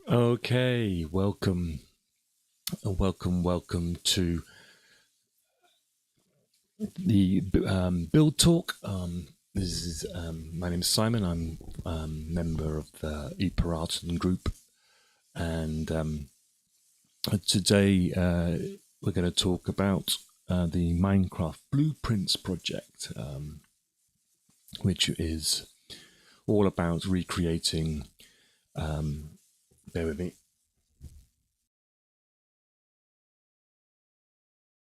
Okay, welcome to the Build Talk. This is my name is Simon. I'm member of the EPiraten group, and today we're going to talk about the Minecraft Blueprints project, which is all about recreating. Bear with me.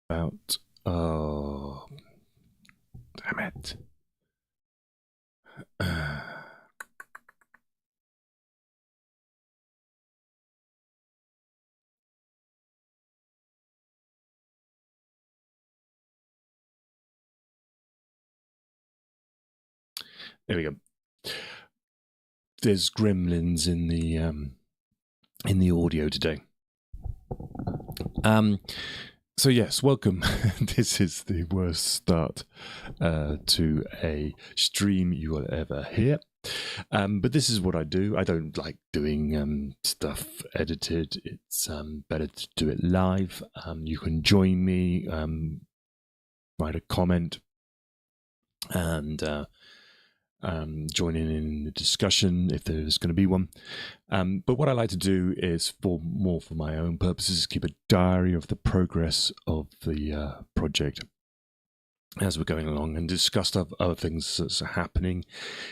About damn it. There we go. There's gremlins in the audio today. So yes, welcome. This is the worst start to a stream you will ever hear. But this is what I do. I don't like doing stuff edited. It's better to do it live. You can join me, write a comment, and join in the discussion if there's going to be one. But what I like to do is, for my own purposes, keep a diary of the progress of the project as we're going along, and discuss other things that's happening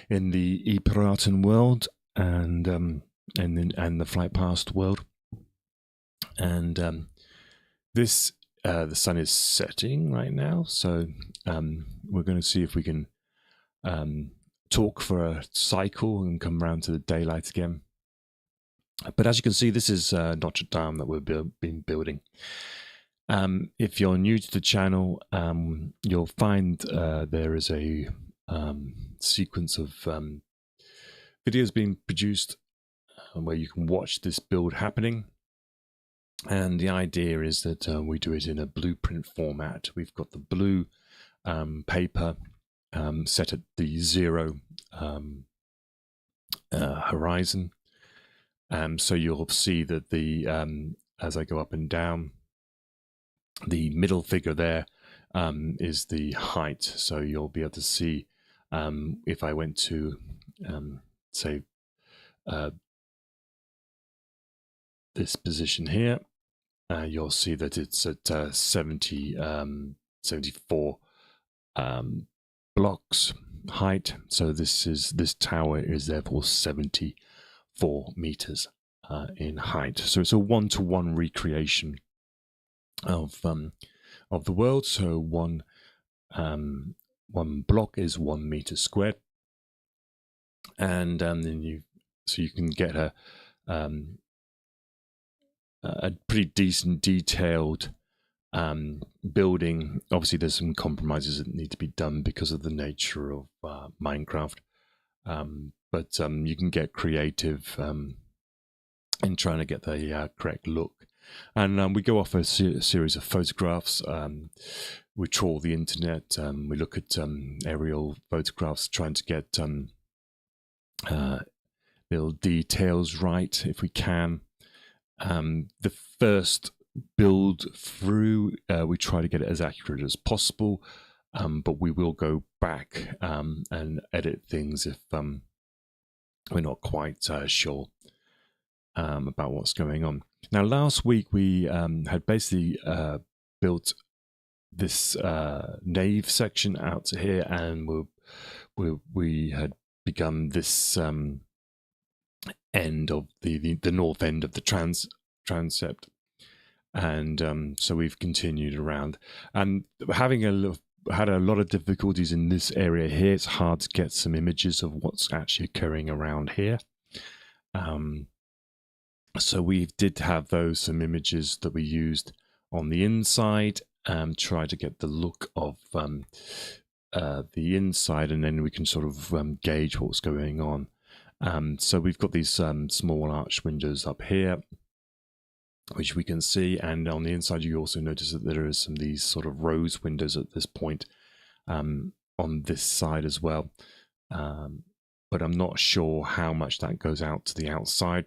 in the EPiraten world and the Flight Past world. And this the sun is setting right now, so we're going to see if we can talk for a cycle and come around to the daylight again. But as you can see, this is Notre Dame that we've been building. If you're new to the channel, you'll find there is a sequence of videos being produced where you can watch this build happening. And the idea is that we do it in a blueprint format. We've got the blue paper set at the 0 horizon. So you'll see that the as I go up and down, the middle figure there is the height. So you'll be able to see if I went to say this position here, you'll see that it's at 74 blocks height. So this tower is therefore 74 meters in height. So it's a one-to-one recreation of the world. So one block is 1 meter squared, and then you can get a pretty decent detailed building. Obviously there's some compromises that need to be done because of the nature of Minecraft, but you can get creative in trying to get the correct look. And we go off a series of photographs. We trawl the internet. We look at aerial photographs, trying to get little details right if we can. The first build through, we try to get it as accurate as possible, but we will go back and edit things if we're not quite sure about what's going on. Now, last week we had basically built this nave section out to here, and we had begun this end of the north end of the transept, and so we've continued around, and having had a lot of difficulties in this area here. It's hard to get some images of what's actually occurring around here. So we did have some images that we used on the inside, try to get the look of the inside, and then we can sort of gauge what's going on. So we've got these small arch windows up here, which we can see, and on the inside you also notice that there is some of these sort of rose windows at this point on this side as well, but I'm not sure how much that goes out to the outside.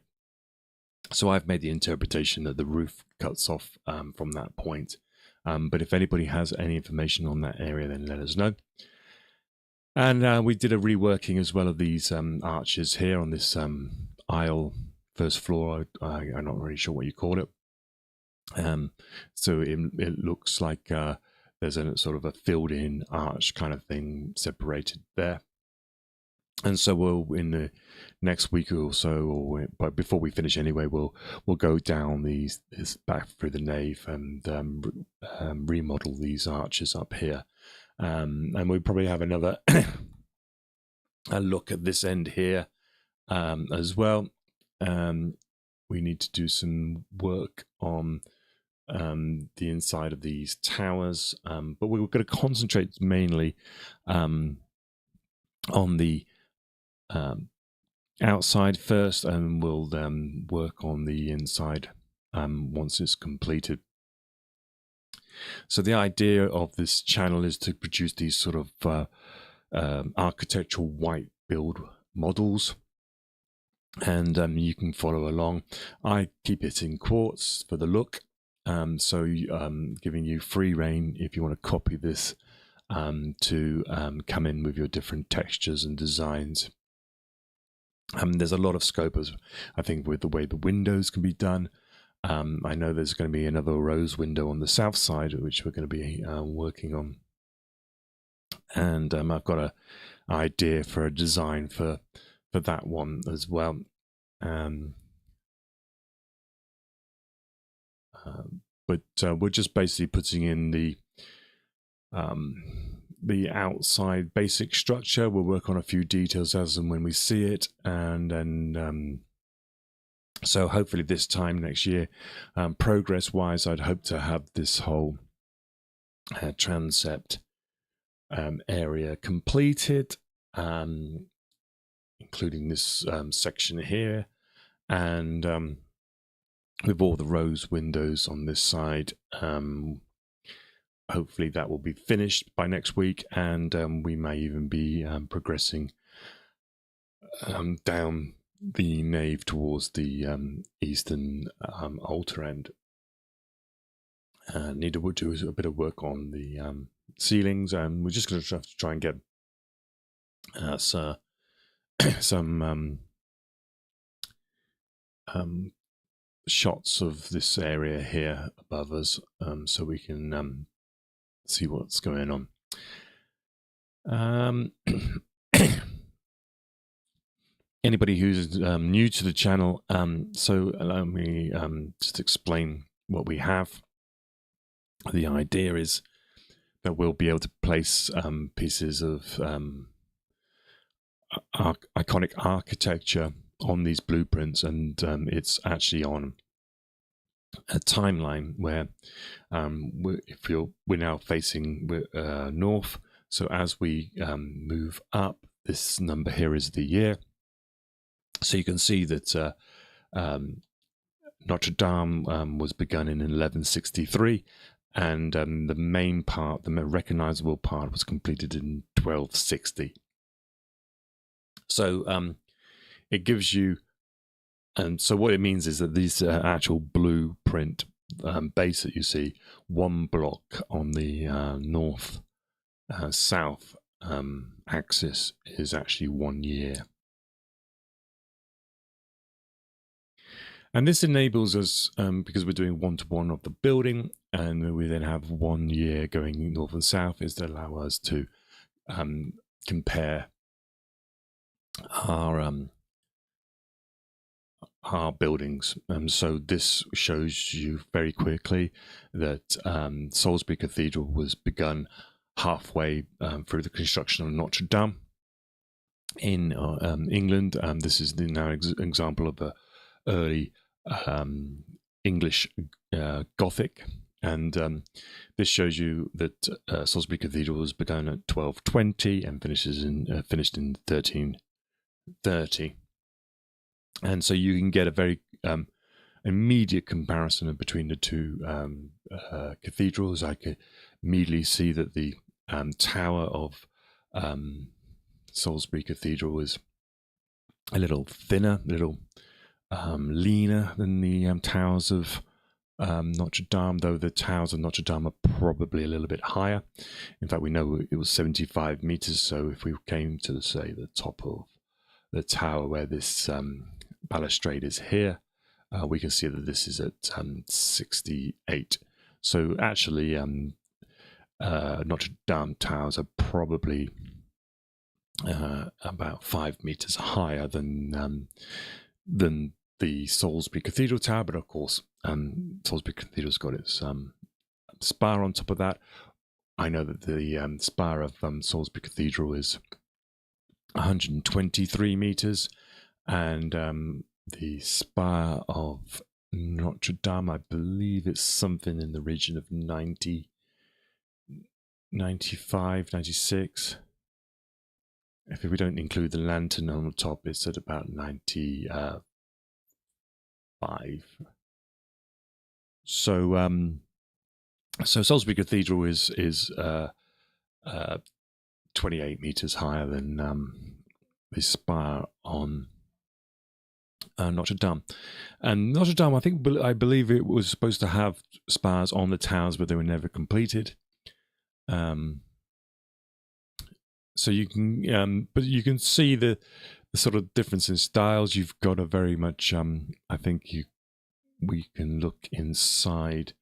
So I've made the interpretation that the roof cuts off from that point. But if anybody has any information on that area, then let us know. And we did a reworking as well of these arches here on this aisle, first floor. I'm not really sure what you call it. So it looks like there's a sort of a filled-in arch kind of thing separated there. And so we'll, in the next week or so, but before we finish anyway, we'll go down this back through the nave and remodel these arches up here. And we'll probably have another a look at this end here as well. We need to do some work on the inside of these towers, but we're going to concentrate mainly on the outside first, and we'll work on the inside once it's completed. So the idea of this channel is to produce these sort of architectural white build models, and you can follow along. I keep it in quartz for the look, so giving you free rein if you want to copy this to come in with your different textures and designs. There's a lot of scope, I think, with the way the windows can be done. I know there's going to be another rose window on the south side, which we're going to be working on. And I've got an idea for a design for that one as well. But we're just basically putting in the outside basic structure. We'll work on a few details as and when we see it, and then so hopefully this time next year, progress-wise, I'd hope to have this whole transept area completed, including this section here, and with all the rose windows on this side. Hopefully that will be finished by next week, and we may even be progressing down the nave towards the eastern altar end. Need to do a bit of work on the ceilings, and we're just going to try and get some shots of this area here above us, so we can see what's going on. Anybody who's new to the channel, so allow me just explain what we have. The idea is that we'll be able to place pieces of iconic architecture on these blueprints, and it's actually on a timeline where we're now facing north. So as we move up, this number here is the year. So you can see that Notre Dame was begun in 1163, and the main part, the recognizable part, was completed in 1260. So it gives you, and so what it means is that these actual blueprint base that you see, one block on the north-south axis is actually 1 year. And this enables us, because we're doing one-to-one of the building, and we then have 1 year going north and south, is to allow us to compare our buildings. So this shows you very quickly that Salisbury Cathedral was begun halfway through the construction of Notre Dame in England. This is now an example of the early English Gothic, and this shows you that Salisbury Cathedral was begun at 1220 and finished in 1330. And so you can get a very immediate comparison between the two cathedrals. I could immediately see that the tower of Salisbury Cathedral is a little thinner, little leaner than the towers of Notre Dame, though the towers of Notre Dame are probably a little bit higher. In fact, we know it was 75 meters. So if we came to, say, the top of the tower where this balustrade is here, we can see that this is at 68. So actually, Notre Dame towers are probably about 5 meters higher than the Salisbury Cathedral tower, but of course, Salisbury Cathedral's got its spire on top of that. I know that the spire of Salisbury Cathedral is 123 meters, and the spire of Notre Dame, I believe it's something in the region of 90, 95, 96. If we don't include the lantern on the top, it's at about 95. So Salisbury Cathedral is 28 meters higher than the spire on Notre Dame. And Notre Dame, I believe it was supposed to have spires on the towers, but they were never completed. So you can, but you can see the sort of difference in styles. You've got a very much, I think we can look inside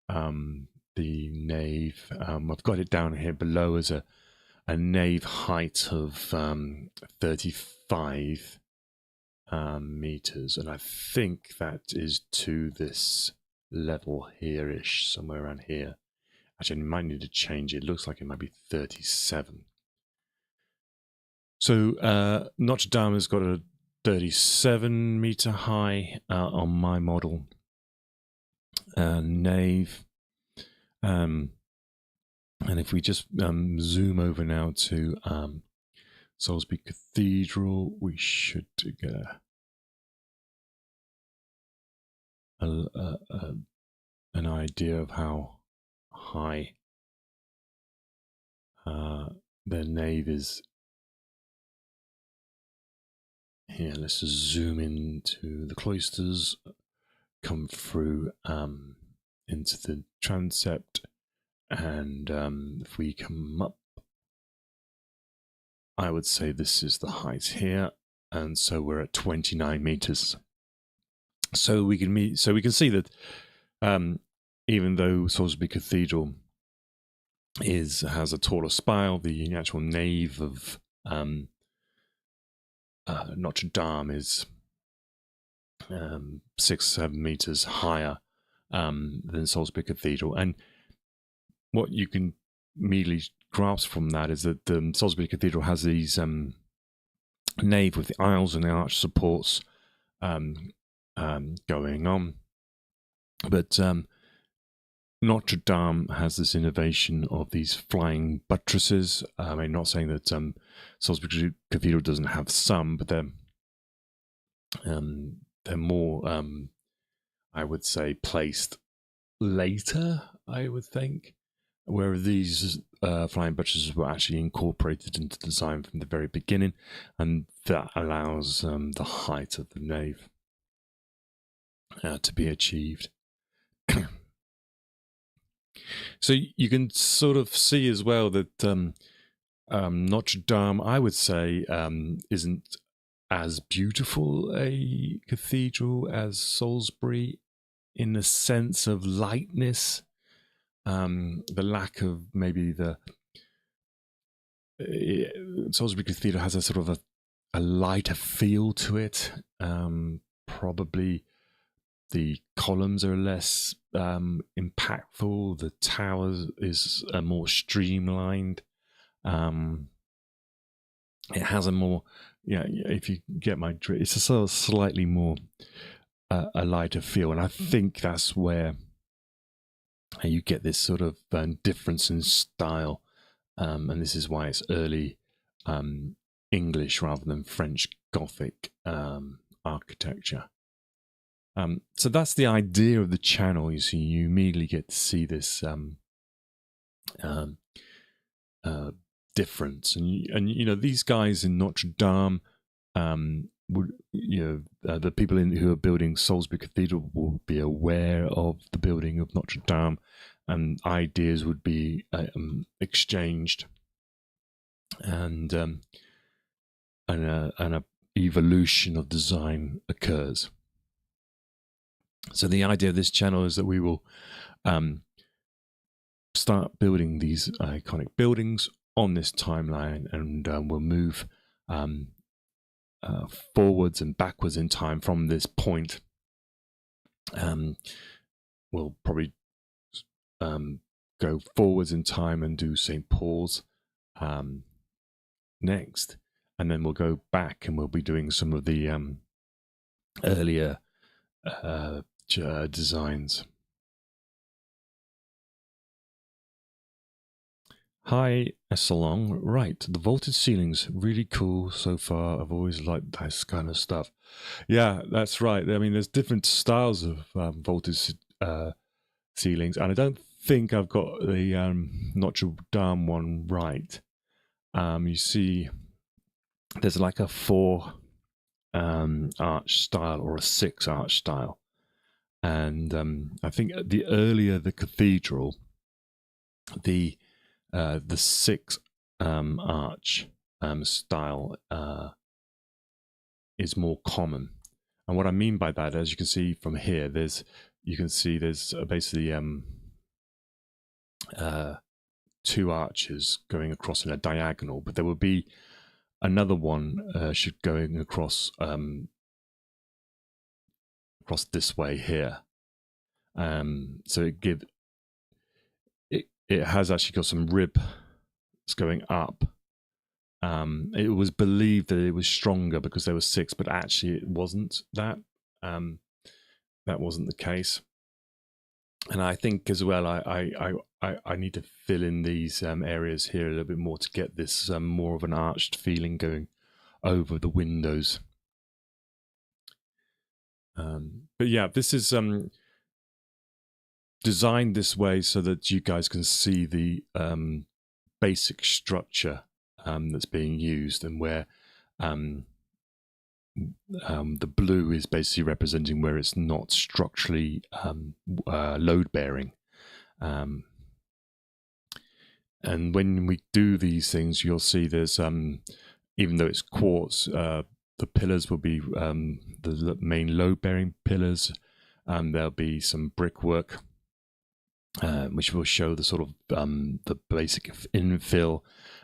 the nave. I've got it down here below as a nave height of 35 meters, and I think that is to this level here-ish, somewhere around here. Actually, I might need to change it. It looks like it might be 37. So Notre Dame has got a 37 meter high on my model nave. And if we just zoom over now to Salisbury Cathedral, we should get an idea of how high their nave is. Here, let's just zoom into the cloisters, come through into the transept, and if we come up, I would say this is the height here, and so we're at 29 meters. So we can see that even though Salisbury Cathedral has a taller spire, the actual nave of Notre Dame is 6-7 meters higher than Salisbury Cathedral. And what you can immediately grasp from that is that Salisbury Cathedral has these nave with the aisles and the arch supports going on, but Notre Dame has this innovation of these flying buttresses. I'm not saying that Salisbury Cathedral doesn't have some, but they're more, I would say, placed later, I would think, where these flying buttresses were actually incorporated into the design from the very beginning, and that allows the height of the nave to be achieved. So you can sort of see as well that Notre Dame, I would say, isn't as beautiful a cathedral as Salisbury in the sense of lightness, the lack of maybe Salisbury Cathedral has a sort of a lighter feel to it. Probably the columns are less impactful. The tower is more streamlined. It has a more, if you get my drift, it's a sort of slightly more a lighter feel, and I think that's where you get this sort of difference in style, and this is why it's early English rather than French Gothic architecture. So that's the idea of the channel. You see, you immediately get to see this difference, and these guys in Notre Dame, would, the people who are building Salisbury Cathedral will be aware of the building of Notre Dame, and ideas would be exchanged, and a evolution of design occurs. So the idea of this channel is that we will start building these iconic buildings on this timeline, and we'll move forwards and backwards in time from this point. We'll probably go forwards in time and do St. Paul's next, and then we'll go back and we'll be doing some of the earlier designs. Hi, Salong. Right, the vaulted ceilings, really cool so far. I've always liked this kind of stuff. Yeah, that's right. I mean, there's different styles of vaulted ceilings, and I don't think I've got the Notre Dame one right. You see, there's like a 4 arch style or a 6 arch style, and I think the earlier the cathedral, the 6 arch style is more common. And what I mean by that, as you can see from here, there's basically 2 arches going across in a diagonal, but there will be another one going across this way here. So it has actually got some ribs going up. It was believed that it was stronger because there were 6, but actually it wasn't that. That wasn't the case. And I think as well, I need to fill in these areas here a little bit more to get this more of an arched feeling going over the windows. But yeah, this is designed this way so that you guys can see the basic structure that's being used, and where the blue is basically representing where it's not structurally load bearing. And when we do these things, you'll see there's even though it's quartz, the pillars will be the main load bearing pillars. There'll be some brickwork which will show the sort of the basic infill,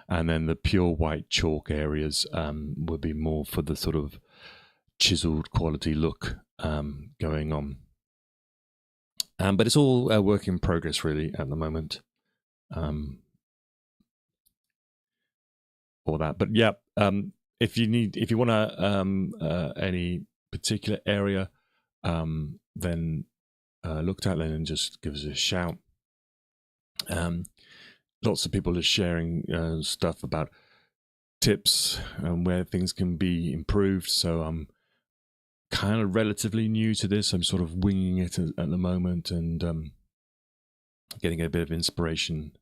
and then the pure white chalk areas will be more for the sort of chiseled quality look going on. But it's all a work in progress really at the moment for that. But yeah, if you want to any particular area then looked at, then just give us a shout. Lots of people are sharing stuff about tips and where things can be improved. So I'm kind of relatively new to this. I'm sort of winging it at the moment, and getting a bit of inspiration.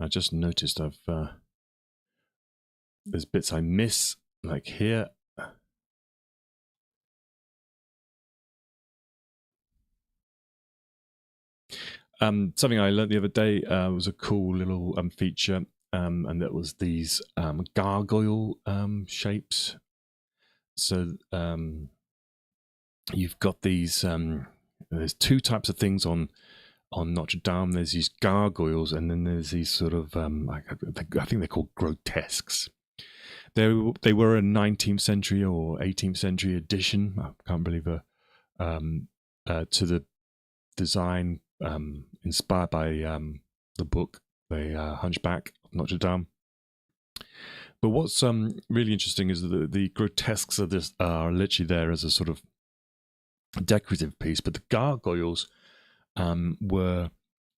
I just noticed there's bits I miss, like here. Something I learned the other day was a cool little feature, and that was these gargoyle shapes. So you've got these. There's 2 types of things on Notre Dame. There's these gargoyles, and then there's these sort of I think they're called grotesques. They were a 19th century or 18th century addition. I can't believe to the design inspired by the book, The Hunchback of Notre Dame. But what's really interesting is that the grotesques of this are literally there as a sort of decorative piece, but the gargoyles were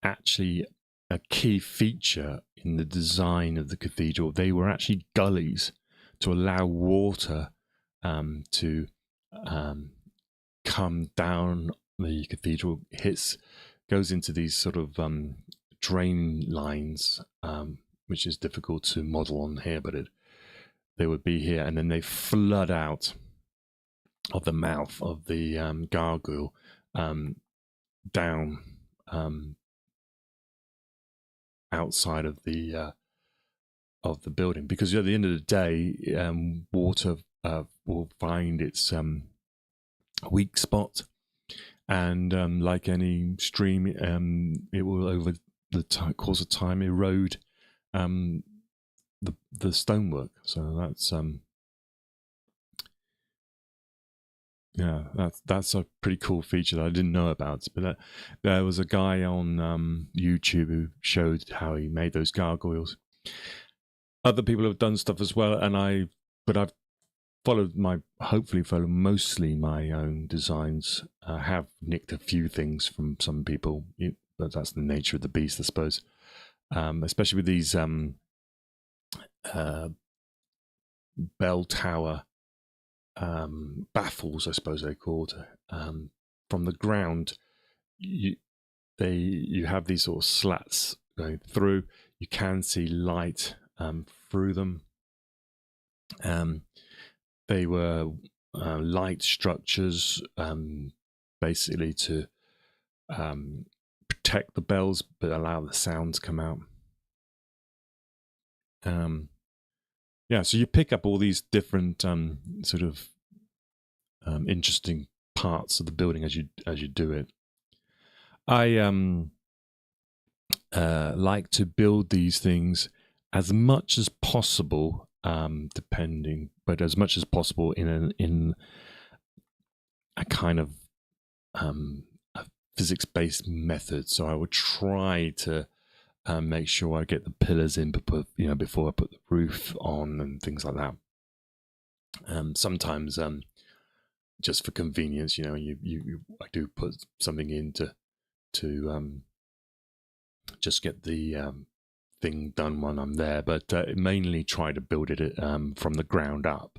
actually a key feature in the design of the cathedral. They were actually gullies to allow water to come down the cathedral, goes into these sort of drain lines, which is difficult to model on here, but they would be here, and then they flood out of the mouth of the gargoyle down outside of the building, because at the end of the day, water will find its weak spot, and like any stream, it will over the course of time erode the stonework. So that's a pretty cool feature that I didn't know about. But there was a guy on YouTube who showed how he made those gargoyles. Other people have done stuff as well, but I've hopefully followed mostly my own designs. I have nicked a few things from some people, but that's the nature of the beast, I suppose. Especially with these bell tower baffles, I suppose they're called. From the ground, you have these sort of slats going through. You can see light through them. They were light structures, basically to protect the bells but allow the sound to come out. So you pick up all these different sort of interesting parts of the building as you do it. I like to build these things as much as possible, but as much as possible in a kind of a physics-based method. So I would try to make sure I get the pillars in, before I put the roof on and things like that. Sometimes, just for convenience, I do put something in to just get the thing done when I'm there, but mainly try to build it from the ground up,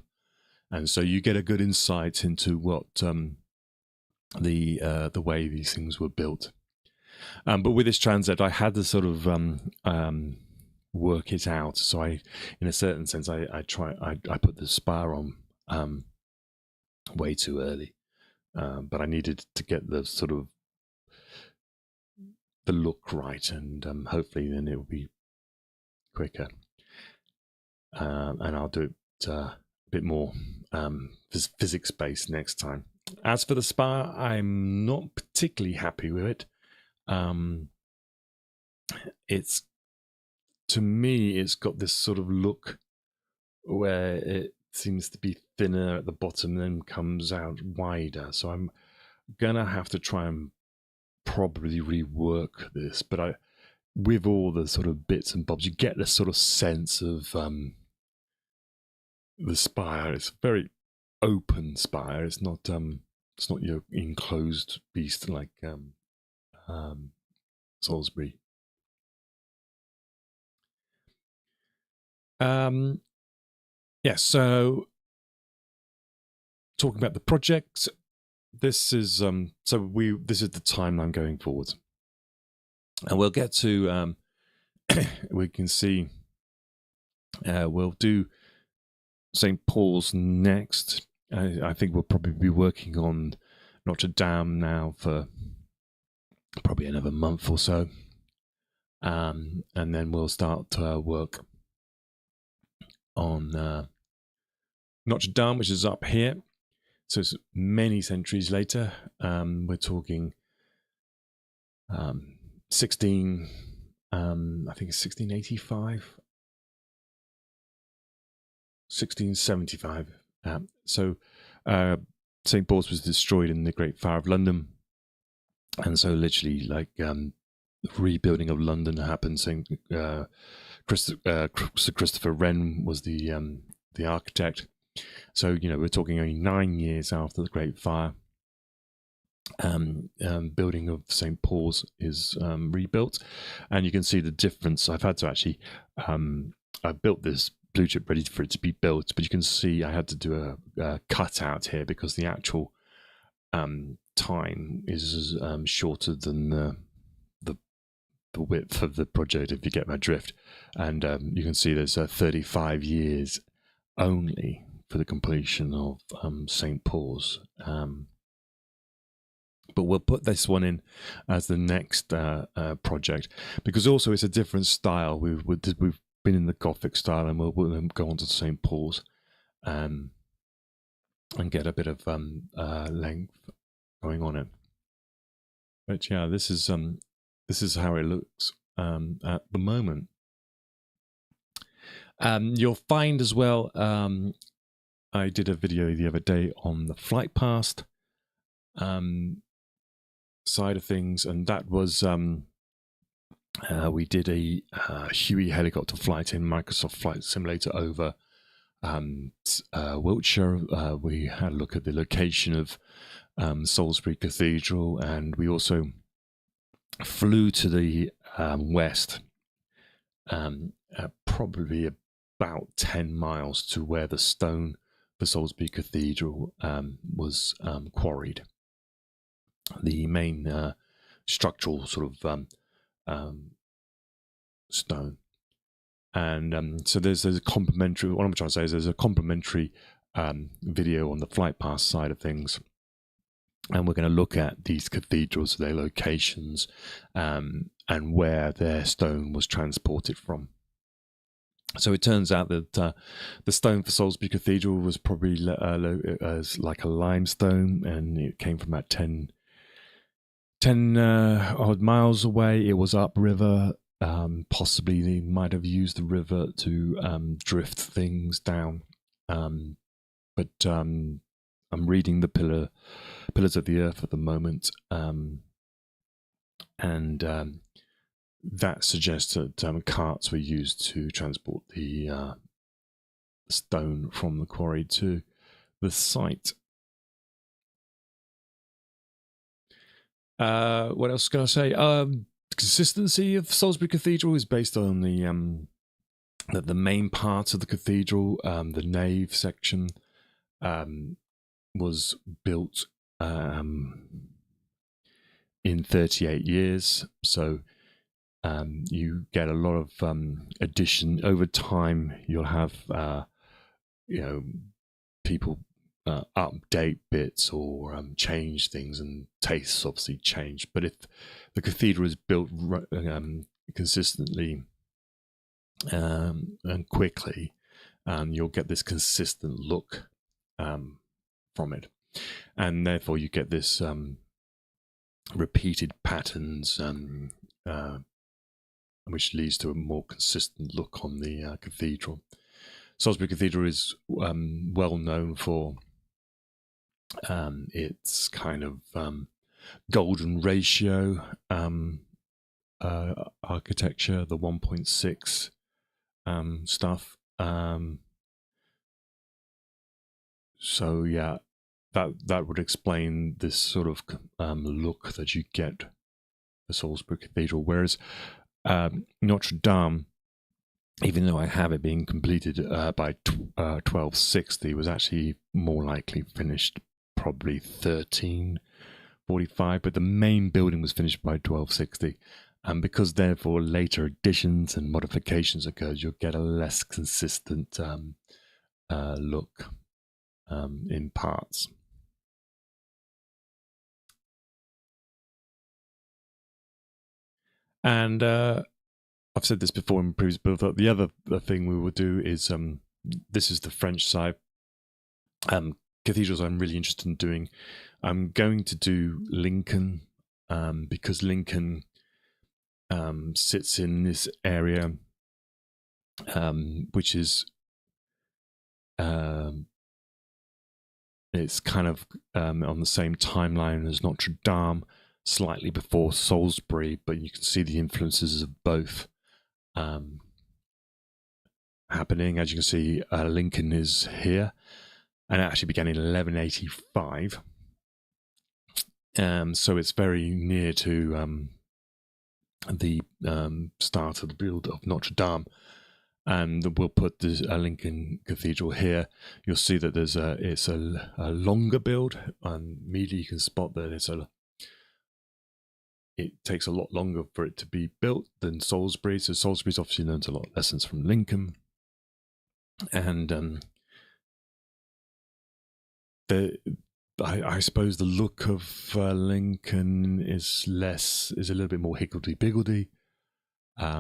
and so you get a good insight into what the way these things were built. But with this transept, I had to sort of work it out. So in a certain sense, I put the spire on way too early, but I needed to get the sort of the look right, and hopefully then it will be quicker. And I'll do it a bit more physics-based next time. As for the spire, I'm not particularly happy with it. To me, it's got this sort of look where it seems to be thinner at the bottom and then comes out wider. So I'm gonna have to try and probably rework this, but with all the sort of bits and bobs, you get this sort of sense of the spire. It's a very open spire. It's not your enclosed beast like Salisbury. So talking about the project, this is this is the timeline going forward, and we'll get to we can see we'll do St. Paul's next. I think we'll probably be working on Notre Dame now for probably another month or so, and then we'll start to work on Notre Dame, which is up here. So it's many centuries later. We're talking 16. I think it's 1685, 1675. So St. Paul's was destroyed in the Great Fire of London, and so literally, like, the rebuilding of London happened. Sir Christopher Wren was the architect. So we're talking only 9 years after the Great Fire. Building of St. Paul's is rebuilt, and you can see the difference. I've had to actually I built this blue chip ready for it to be built, but you can see I had to do a cutout here because the actual time is shorter than the width of the project, if you get my drift. And you can see there's 35 years only for the completion of St. Paul's. But we'll put this one in as the next project, because also it's a different style. We've been in the Gothic style, and we'll go on to St. Paul's and get a bit of length going on it. But yeah, this is how it looks at the moment. You'll find as well, I did a video the other day on the flight past side of things, and that was we did a Huey helicopter flight in Microsoft Flight Simulator over Wiltshire. We had a look at the location of Salisbury Cathedral, and we also flew to the west, probably about 10 miles to where the stone for Salisbury Cathedral was quarried. The main structural sort of stone. And so there's a complementary, what I'm trying to say is there's a complementary video on the flight past side of things. And we're going to look at these cathedrals, their locations, and where their stone was transported from. So it turns out that the stone for Salisbury Cathedral was probably like a limestone, and it came from about 10 odd miles away. It was upriver. Possibly they might have used the river to drift things down. But I'm reading the Pillars of the Earth at the moment, and that suggests that carts were used to transport the stone from the quarry to the site. What else can I say? Consistency of Salisbury Cathedral is based on the main part of the cathedral, the nave section, was built in 38 years. So you get a lot of addition over time. You'll have people update bits or change things, and tastes obviously change. But if the cathedral is built consistently and quickly, you'll get this consistent look from it, and therefore you get this repeated patterns, which leads to a more consistent look on the cathedral. Salisbury Cathedral is well known for its kind of golden ratio architecture, the 1.6 stuff. So yeah, that would explain this sort of look that you get the Salisbury Cathedral. Whereas Notre Dame, even though I have it being completed by 1260, was actually more likely finished probably 1345, but the main building was finished by 1260. And because therefore later additions and modifications occurred, you'll get a less consistent look in parts. And I've said this before in previous build. The other thing we will do is this is the French side. Cathedrals I'm really interested in doing. I'm going to do Lincoln because Lincoln sits in this area, which is it's kind of on the same timeline as Notre Dame, slightly before Salisbury, but you can see the influences of both happening. As you can see, Lincoln is here, and it actually began in 1185. So it's very near to the start of the build of Notre Dame. And we'll put this Lincoln Cathedral here. You'll see that it's a longer build, and immediately you can spot that it takes a lot longer for it to be built than Salisbury. So Salisbury's obviously learned a lot of lessons from Lincoln, and I suppose the look of Lincoln is a little bit more higgledy-piggledy. But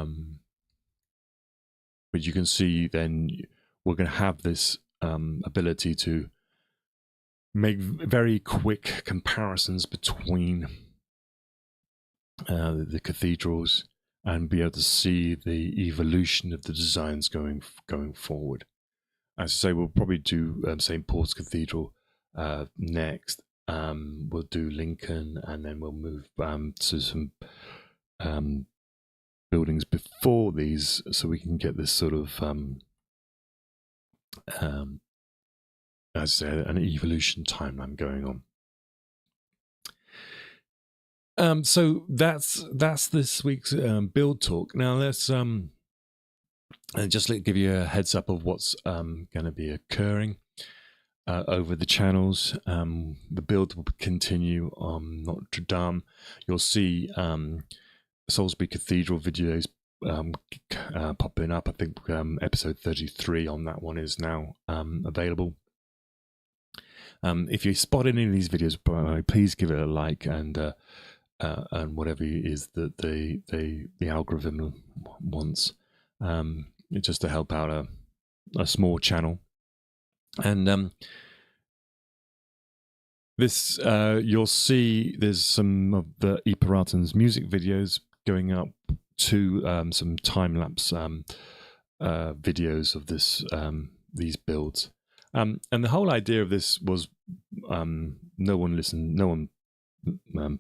you can see then we're going to have this ability to make very quick comparisons between the cathedrals and be able to see the evolution of the designs going forward. As I say, we'll probably do St. Paul's Cathedral next. We'll do Lincoln, and then we'll move to some buildings before these, so we can get this sort of as I said, an evolution timeline going on. So that's this week's build talk. Now let's just give you a heads up of what's going to be occurring over the channels. The build will continue on Notre Dame. You'll see Salisbury Cathedral videos popping up. I think episode 33 on that one is now available. If you spot any of these videos, please give it a like, and whatever it is that the algorithm wants, just to help out a small channel. And this you'll see there's some of the EPiraten's music videos going up to some time-lapse videos of these builds. And the whole idea of this was no one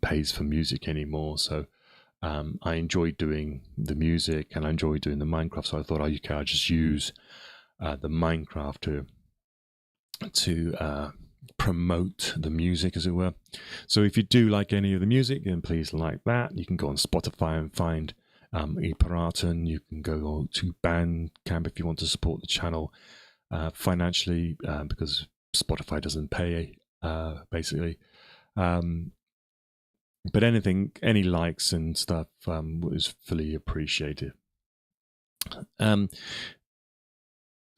pays for music anymore, so I enjoy doing the music and I enjoy doing the Minecraft, so I thought I'll just use the Minecraft to promote the music, as it were. So if you do like any of the music, then please like that. You can go on Spotify and find EPiraten. You can go to Bandcamp if you want to support the channel financially, because Spotify doesn't pay basically. But any likes and stuff was fully appreciated.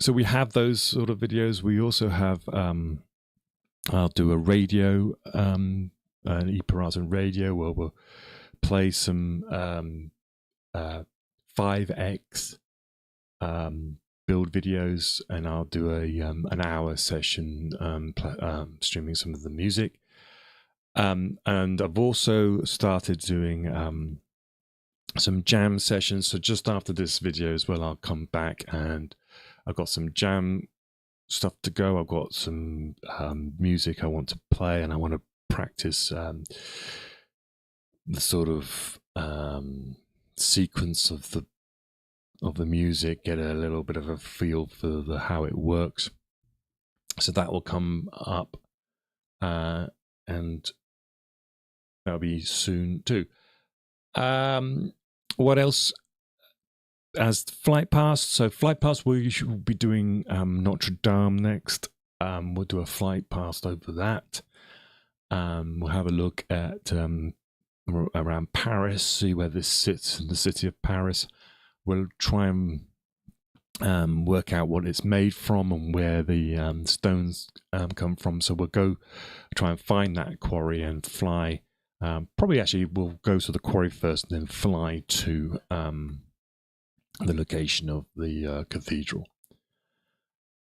So we have those sort of videos. We also have I'll do a radio, an EPiraten radio, where we'll play some 5x build videos, and I'll do an hour session streaming some of the music. And I've also started doing some jam sessions. So just after this video as well, I'll come back and I've got some jam stuff to go. I've got some music I want to play, and I want to practice the sort of sequence of the music, get a little bit of a feel for how it works. So that will come up, and that'll be soon too. What else? As Flight Pass, so Flight Pass, we should be doing Notre Dame next. We'll do a Flight Pass over that. We'll have a look at around Paris, see where this sits in the city of Paris. We'll try and work out what it's made from and where the stones come from. So we'll go try and find that quarry and fly. Probably actually we'll go to the quarry first and then fly to the location of the cathedral.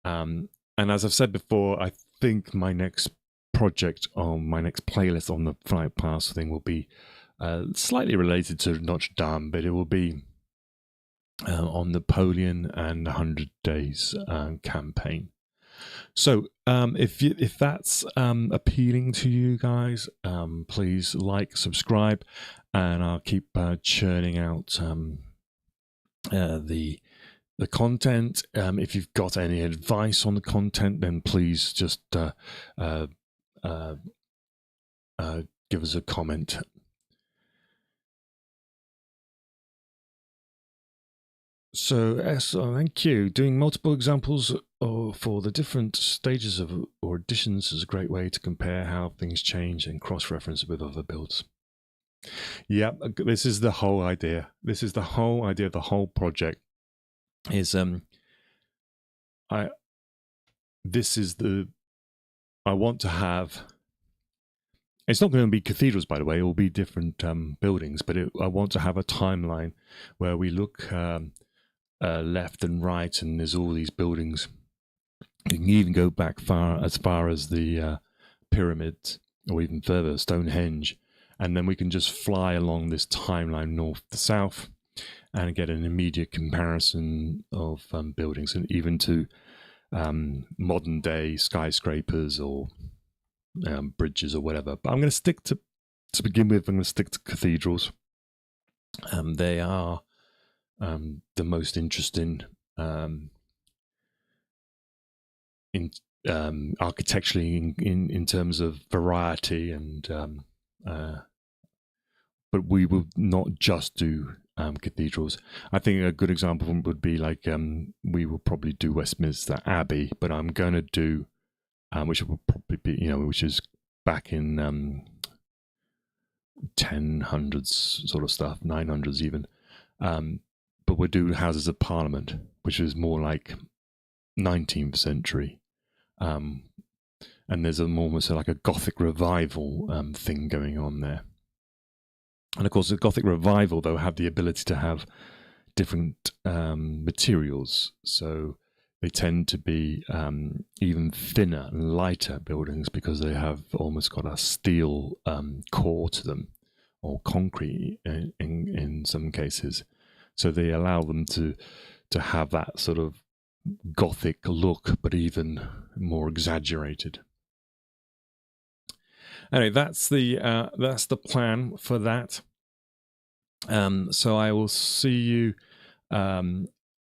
And as I've said before, I think my next project on my next playlist on the Flight Pass thing will be slightly related to Notre Dame, but it will be on Napoleon and 100 Days campaign. So if that's appealing to you guys, please like, subscribe, and I'll keep churning out the content. If you've got any advice on the content, then please just give us a comment. So thank you. Doing multiple examples for the different stages of or additions is a great way to compare how things change and cross-reference with other builds. Yeah, this is the whole idea. This is the whole idea of the whole project. Is this is the I want to have. It's not going to be cathedrals, by the way. It will be different buildings, but I want to have a timeline where we look left and right, and there's all these buildings. You can even go back as far as the pyramids, or even further, Stonehenge, and then we can just fly along this timeline north to south and get an immediate comparison of buildings, and even to modern day skyscrapers or bridges or whatever. But I'm going to stick to begin with, I'm going to stick to cathedrals. They are the most interesting in architecturally in terms of variety, and but we will not just do cathedrals. I think a good example would be like we will probably do Westminster Abbey, but I'm going to do which will probably be, which is back in 1000s sort of stuff, 900s even. But we'll do Houses of Parliament, which is more like 19th century. And there's almost like a Gothic revival thing going on there. And of course, the Gothic revival, though, have the ability to have different materials. So they tend to be even thinner and lighter buildings because they have almost got a steel core to them, or concrete in some cases. So they allow them to have that sort of Gothic look, but even more exaggerated. Anyway, that's the plan for that. So I will see you.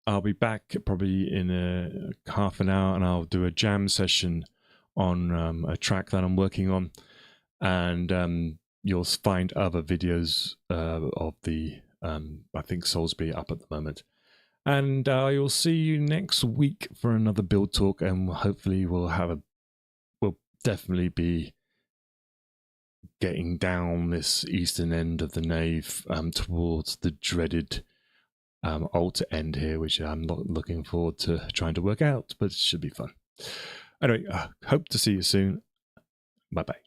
I'll be back probably in a half an hour, and I'll do a jam session on a track that I'm working on, and you'll find other videos of the I think Salisbury up at the moment. And I will see you next week for another build talk, and hopefully we'll definitely be getting down this eastern end of the nave towards the dreaded altar end here, which I'm not looking forward to trying to work out, but it should be fun. Anyway, hope to see you soon. Bye bye.